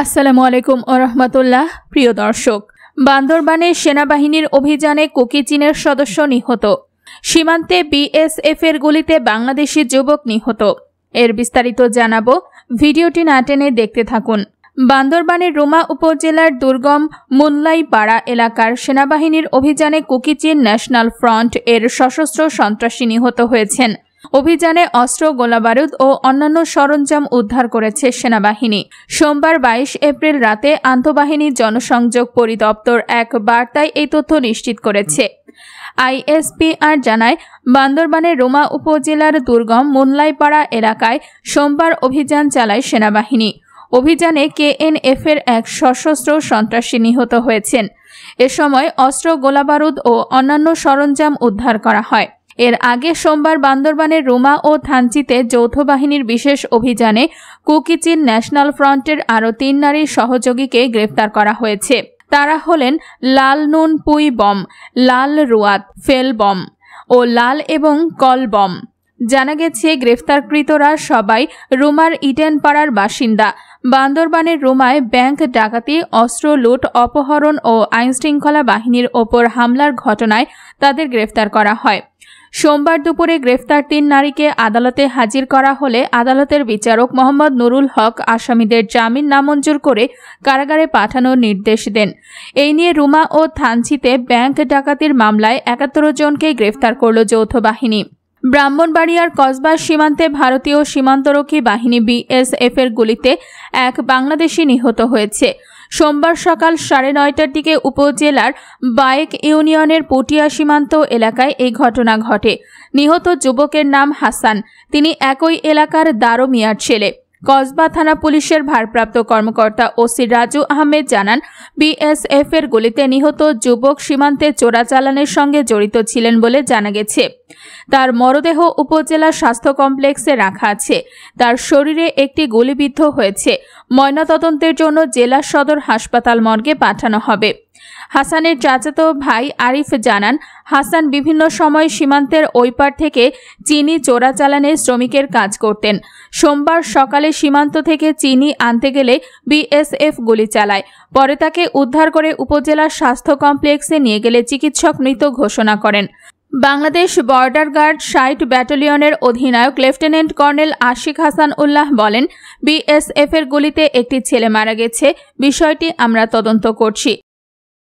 আসসালামু আলাইকুম ওয়া রাহমাতুল্লাহ। প্রিয় দর্শক, বান্দরবানে সেনাবাহিনীর অভিযানে কুকি চীনের সদস্য নিহত। সীমান্তে বিএসএফ এর গুলিতে বাংলাদেশি যুবক নিহত। এর বিস্তারিত জানাবো, ভিডিওটি না টেনে দেখতে থাকুন। বান্দরবানের রুমা উপজেলার দুর্গম মুল্লাইপাড়া এলাকার সেনাবাহিনীর অভিযানে কুকি চীন ন্যাশনাল ফ্রন্ট এর সশস্ত্র সন্ত্রাসী নিহত হয়েছেন। অভিযানে অস্ত্র, গোলাবারুদ ও অন্যান্য সরঞ্জাম উদ্ধার করেছে সেনাবাহিনী। সোমবার 22 এপ্রিল রাতে আন্তঃবাহিনী জনসংযোগ পরিদপ্তর এক বার্তায় এই তথ্য নিশ্চিত করেছে। আইএসপিআর জানায়, বান্দরবানের রুমা উপজেলার দুর্গম মুল্লাইপাড়া এলাকায় সোমবার অভিযান চালায় সেনাবাহিনী। অভিযানে কেএনএফ এর এক সশস্ত্র সন্ত্রাসী নিহত হয়েছেন। এ সময় অস্ত্র, গোলাবারুদ ও অন্যান্য সরঞ্জাম উদ্ধার করা হয়। এর আগে সোমবার বান্দরবানের রুমা ও থানচিতে যৌথ বাহিনীর বিশেষ অভিযানে কুকি চীন ন্যাশনাল ফ্রন্টের আরও 3 নারী সহযোগীকে গ্রেফতার করা হয়েছে। তারা হলেন লাল নুন পুই বম, লাল রুয়াত ফেল বম ও লাল এবং কল বম। জানা গেছে, গ্রেফতারকৃতরা সবাই রুমার ইডেনপাড়ার বাসিন্দা। বান্দরবানের রুমায় ব্যাংক ডাকাতি, অস্ত্র লুট, অপহরণ ও আইনশৃঙ্খলা বাহিনীর ওপর হামলার ঘটনায় তাদের গ্রেফতার করা হয়। সোমবার দুপুরে গ্রেফতার 3 নারীকে আদালতে হাজির করা হলে আদালতের বিচারক মোহাম্মদ নুরুল হক আসামিদের জামিন নামঞ্জুর করে কারাগারে পাঠানোর নির্দেশ দেন। এই নিয়ে রুমা ও থানচিতে ব্যাংক ডাকাতির মামলায় 71 জনকে গ্রেফতার করল যৌথ বাহিনী। ব্রাহ্মণবাড়িয়ার কসবা সীমান্তে ভারতীয় সীমান্তরক্ষী বাহিনী বিএসএফ এর গুলিতে এক বাংলাদেশি নিহত হয়েছে। সোমবার সকাল 9:30টার দিকে উপজেলার বায়েক ইউনিয়নের পটিয়া সীমান্ত এলাকায় এই ঘটনা ঘটে। নিহত যুবকের নাম হাসান। তিনি একই এলাকার দারো মিয়ার ছেলে। কসবা থানা পুলিশের ভারপ্রাপ্ত কর্মকর্তা ওসি রাজু আহমেদ জানান, বিএসএফ এর গুলিতে নিহত যুবক সীমান্তে চোরাচালানের সঙ্গে জড়িত ছিলেন বলে জানা গেছে। তার মরদেহ উপজেলা স্বাস্থ্য কমপ্লেক্সে রাখা আছে। তার শরীরে একটি গুলিবিদ্ধ হয়েছে। ময়নাতদন্তের জন্য জেলা সদর হাসপাতাল মর্গে পাঠানো হবে। হাসানের চাচাতো ভাই আরিফ জানান, হাসান বিভিন্ন সময় সীমান্তের ওই পার থেকে চিনি চোরাচালানে শ্রমিকের কাজ করতেন। সোমবার সকালে সীমান্ত থেকে চিনি আনতে গেলে বিএসএফ গুলি চালায়। পরে তাকে উদ্ধার করে উপজেলা স্বাস্থ্য কমপ্লেক্সে নিয়ে গেলে চিকিৎসক মৃত ঘোষণা করেন। বাংলাদেশ বর্ডার গার্ড 60 ব্যাটালিয়নের অধিনায়ক লেফটেন্যান্ট কর্নেল আশিক হাসান উল্লাহ বলেন, বিএসএফ এর গুলিতে একটি ছেলে মারা গেছে। বিষয়টি আমরা তদন্ত করছি।